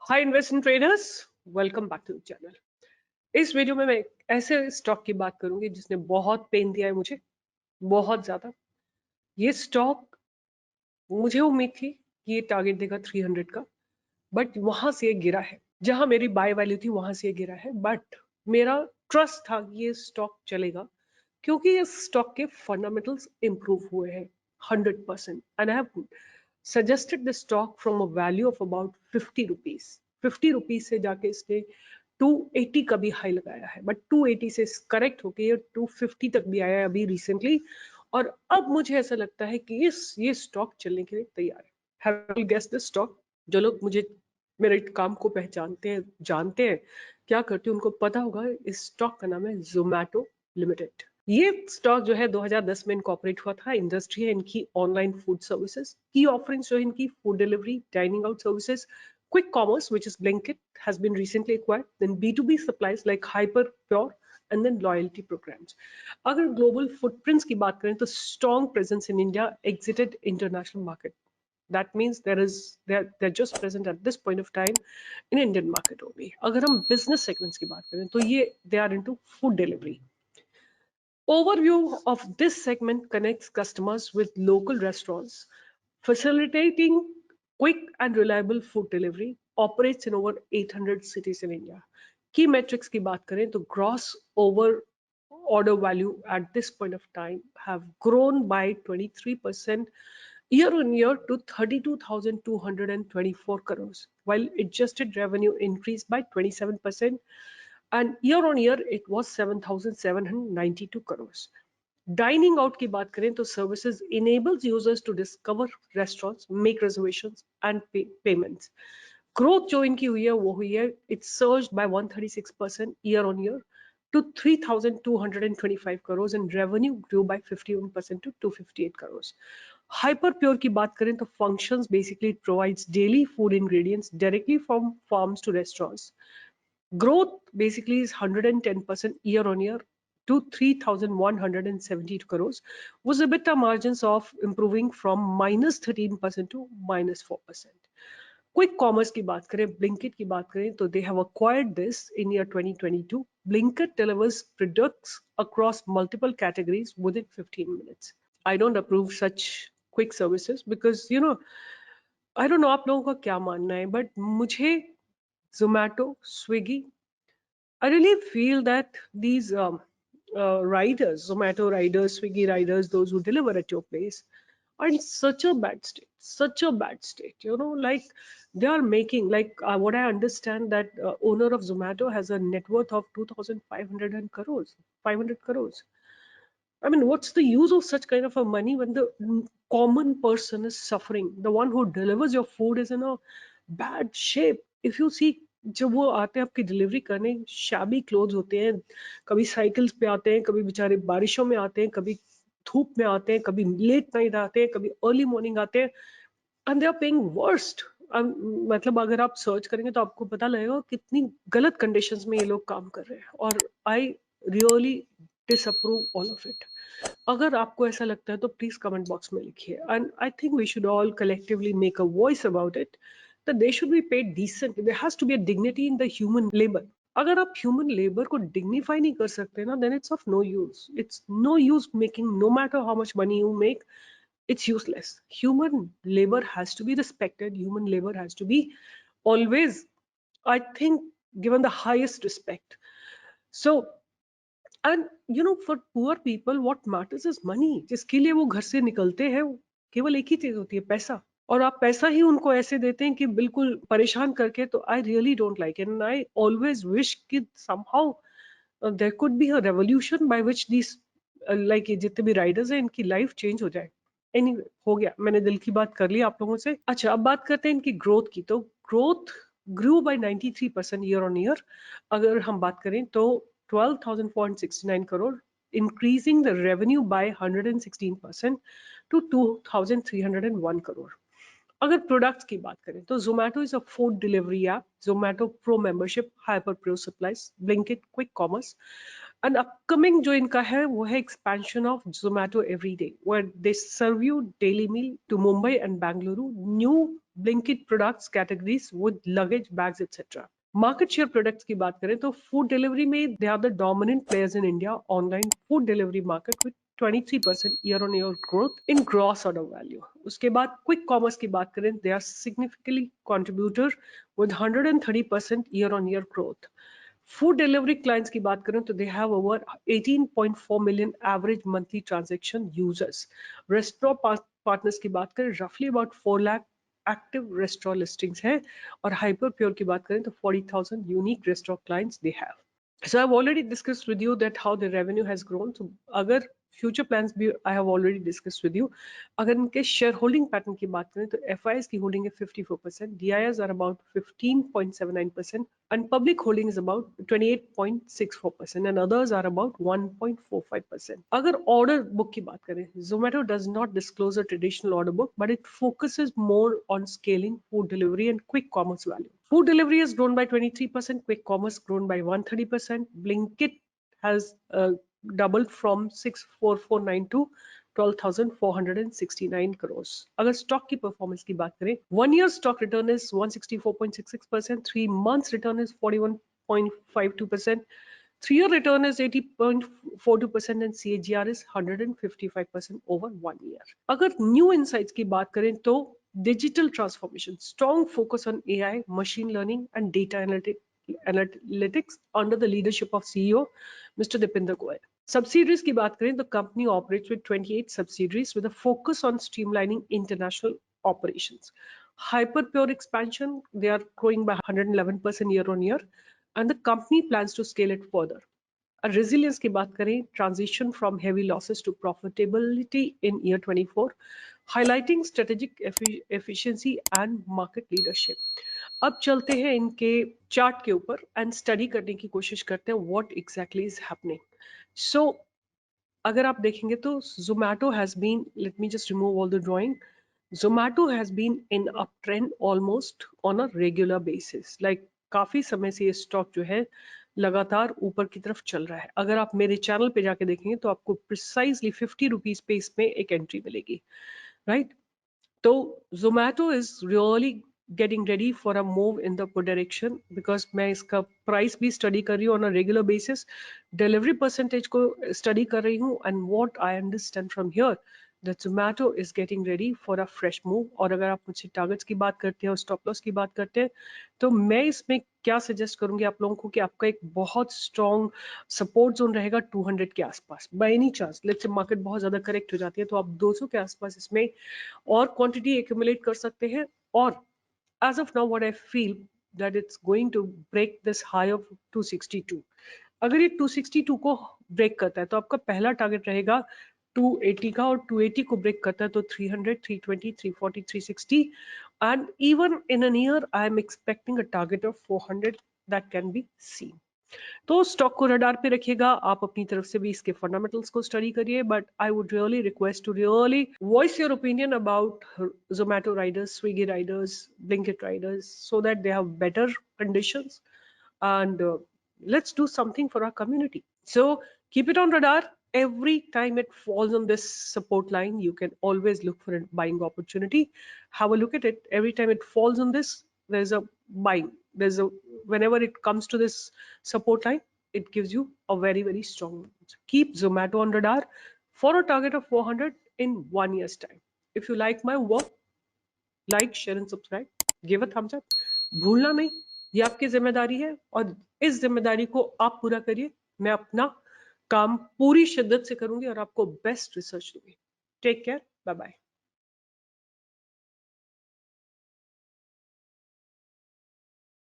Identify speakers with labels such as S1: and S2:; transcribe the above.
S1: Hi investment traders, welcome back to the channel. इस video में मैं एक ऐसे स्टॉक की बात करूंगी जिसने बहुत पेन दिया है मुझे, बहुत ज्यादा। ये स्टॉक, मुझे उम्मीद थी कि ये टारगेट देगा 300 का, बट वहां से ये गिरा है। जहां मेरी बाय वैल्यू थी वहां से ये गिरा है, बट मेरा ट्रस्ट था कि ये स्टॉक चलेगा क्योंकि ये स्टॉक के फंडामेंटल्स इंप्रूव हुए हैं 100%। And I have suggested the stock from a value of about 50 rupees। 50 rupees से जाके इसने 280 का भी हाई लगाया है, बट 280 से करेक्ट होके ये 250 तक भी आया है अभी रिसेंटली। और अब मुझे ऐसा लगता है कि ये स्टॉक चलने के लिए तैयार है। Have you guessed the stock? जो लोग मुझे मेरे काम को पहचानते हैं, जानते हैं क्या करती हूँ, उनको पता होगा इस स्टॉक का नाम है जोमैटो लिमिटेड। ये स्टॉक जो है 2010 में इनकॉर्पोरेट हुआ था। इंडस्ट्री है इनकी ऑनलाइन फूड सर्विसेज। की ऑफरिंग्स जो है इनकी food delivery, dining out services, quick commerce, which is Blinkit, has been recently acquired. Then B2B supplies like Hyperpure, and then loyalty programs. अगर global footprints की बात करें तो strong presence in India, exited international market. That means they're just present at this point of time in Indian market only. अगर हम business segments की बात करें तो ये they are into food delivery. Overview of this segment connects customers with local restaurants, facilitating quick and reliable food delivery, operates in over 800 cities in India. Key metrics की बात करें तो gross over order value at this point of time have grown by 23% year on year to 32,224 crores, while adjusted revenue increased by 27%, and year on year it was 7,792 crores. Dining out की बात करें तो services enables users to discover restaurants, make reservations and pay payments. Growth जो इनकी हुई है वो हुई है, it surged by 136% year on year to 3,225 crores, and revenue grew by 51% to 258 crores. Hyperpure की बात करें तो functions basically it provides daily food ingredients directly from farms to restaurants. Growth basically is 110% year on year to 3,172 crores, was EBITDA margins of improving from minus 13% to minus 4%. Quick commerce की बात करें, Blinkit की बात करें तो they have acquired this in year 2022. Blinkit delivers products across multiple categories within 15 minutes. I don't approve such quick services because I don't know आप लोगों का क्या मानना है, but मुझे Zomato, Swiggy, I really feel that these riders, Zomato riders, Swiggy riders, those who deliver at your place, are in such a bad state, such a bad state. Like they are making, like what I understand that owner of Zomato has a net worth of 2,500 crores, 500 crores. I mean, what's the use of such kind of a money when the common person is suffering? The one who delivers your food is in a bad shape. If you see, जब वो आते हैं आपकी delivery करने, shabby clothes होते हैं, कभी cycles पे आते हैं, कभी बेचारे बारिशों में आते हैं, कभी धूप में आते हैं, कभी लेट नाइट आते हैं, कभी अर्ली मॉर्निंग आते हैं, and they are paying worst. मतलब अगर आप सर्च करेंगे तो आपको पता लगेगा कितनी गलत कंडीशंस में ये लोग काम कर रहे हैं, और I really disapprove all of it. अगर आपको ऐसा लगता है तो प्लीज कमेंट बॉक्स में लिखिए, and I think we should all collectively make a voice about it that they should be paid decent. There has to be a dignity in the human labor. अगर आप human labour को dignify नहीं कर सकते ना, then it's of no use. It's no use making, no matter how much money you make, it's useless. Human labor has to be respected. Human labor has to be always, I think, given the highest respect. So, and for poor people what matters is money. जिसके लिए वो घर से निकलते हैं केवल एक ही चीज होती है, पैसा। और आप पैसा ही उनको ऐसे देते हैं कि बिल्कुल परेशान करके, तो I really don't like it, and I always wish कि somehow there could be a revolution by which this, like ये जितने भी राइडर्स हैं इनकी लाइफ चेंज हो जाए। एनीवे, हो गया, मैंने दिल की बात कर ली आप लोगों से। अच्छा, अब बात करते हैं इनकी ग्रोथ की। तो growth grew by 93% year on year. अगर हम बात करें तो 12,469 crore, increasing the revenue by 116% to 2,301 crore. अगर प्रोडक्ट्स की बात करें तो Zomato is a food delivery app, Zomato Pro membership, Hyper Pro supplies, Blinkit quick commerce, and upcoming जो इनका है वो है expansion of Zomato every day, where they serve you daily meal to Mumbai and Bengaluru, new Blinkit products categories with luggage bags etcetera. Market share products की बात करें तो food delivery में they are the dominant players in India online food delivery market with 23% year on year growth in gross order value. उसके बाद quick commerce की बात करें, they are significantly contributor with 130% year on year growth. Food delivery clients की बात करें तो they have over 18.4 million average monthly transaction users. Restaurant partners की बात करें, रफली about 4 lakh active restaurant listings है, और हाइपर प्योर की बात करें तो 40,000 unique restaurant clients they have. So I've already discussed with you that how the revenue has grown. So अगर future plans भी I have already discussed with you. अगर इनके शेयर होल्डिंग पैटर्न की बात करें तो FIs की होल्डिंग है 54%, DIs are about 15.79%, and public holding is about 28.64%, and others are about 1.45%. अगर order book की बात करें, Zomato does not disclose a traditional order book, but it focuses more on scaling food delivery and quick commerce value. Food delivery has grown by 23%, quick commerce grown by 130%, Blinkit has doubled from 64492 to 12,469 crores. अगर stock की performance की बात करें, 1 year stock return is 164.66%, 3 months return is 41.52%, 3-year return is 80.42%, and CAGR is 155% over 1 year. अगर new insights की बात करें तो digital transformation, strong focus on AI, machine learning, and data analytics under the leadership of CEO Mr. Dipinder Goyal. Subsidiaries की बात करें तो company operates with 28 subsidiaries with a focus on streamlining international operations. Hyperpure expansion, they are growing by 111% year on year, and the company plans to scale it further. Resilience की बात करें, transition from heavy losses to profitability in year 24, highlighting strategic efficiency and market leadership. अब चलते हैं इनके chart के ऊपर and study करने की कोशिश करते हैं what exactly is happening. So अगर आप देखेंगे तो Zomato has been, let me just remove all the drawing. Zomato has been in uptrend almost on a regular basis. Like काफी समय से ये स्टॉक जो है लगातार ऊपर की तरफ चल रहा है. अगर आप मेरे चैनल पे जाके देखेंगे तो आपको प्रिसाइजली 50 रुपीज पे इसमें एक एंट्री मिलेगी, राइट? तो Zomato is really getting ready for a move in the upward direction because मैं इसका प्राइस भी स्टडी कर रही हूँ on a regular basis, delivery percentage को स्टडी कर रही हूँ, and what I understand from here that Zomato is getting ready for a fresh move. और अगर आप मुझसे टारगेट्स की बात करते हैं और स्टॉप लॉस की बात करते हैं तो मैं इसमें क्या सजेस्ट करूंगी आप लोगों को कि आपका एक बहुत स्ट्रॉन्ग सपोर्ट जोन रहेगा 200 के आसपास. By any chance let's say market बहुत ज्यादा करेक्ट हो जाती है तो आप 200 के आसपास इसमें और क्वांटिटी एक्यूमुलेट कर सकते हैं. और as of now what I feel that it's going to break this high of 262. अगर ये 262 को ब्रेक करता है तो आपका पहला टारगेट रहेगा 280 का, और 280 को ब्रेक करता है तो 300, 320, 340, 360, and even in an year I am expecting a target of 400 that can be seen. तो स्टॉक को रडार पे रखिएगा, आप अपनी तरफ से भी इसके फंडामेंटल्स को स्टडी करिए, but I would really request to really voice your opinion about Zomato riders, Swiggy riders, Blinkit riders, so that they have better conditions, and let's do something for our community. So keep it on radar. Every time it falls on this support line, you can always look for a buying opportunity. Have a look at it. Every time it falls on this, there's a buying. There's a, whenever it comes to this support line, it gives you a very, very strong. So keep Zomato on radar for a target of 400 in 1 year's time. If you like my work, like share and subscribe, give a thumbs up. भूलना नहीं, ये आपकी जिम्मेदारी है और इस जिम्मेदारी को आप पूरा करिए. मैं अपना काम पूरी शिद्दत से करूंगी और आपको बेस्ट रिसर्च दूंगी. Take care, bye bye.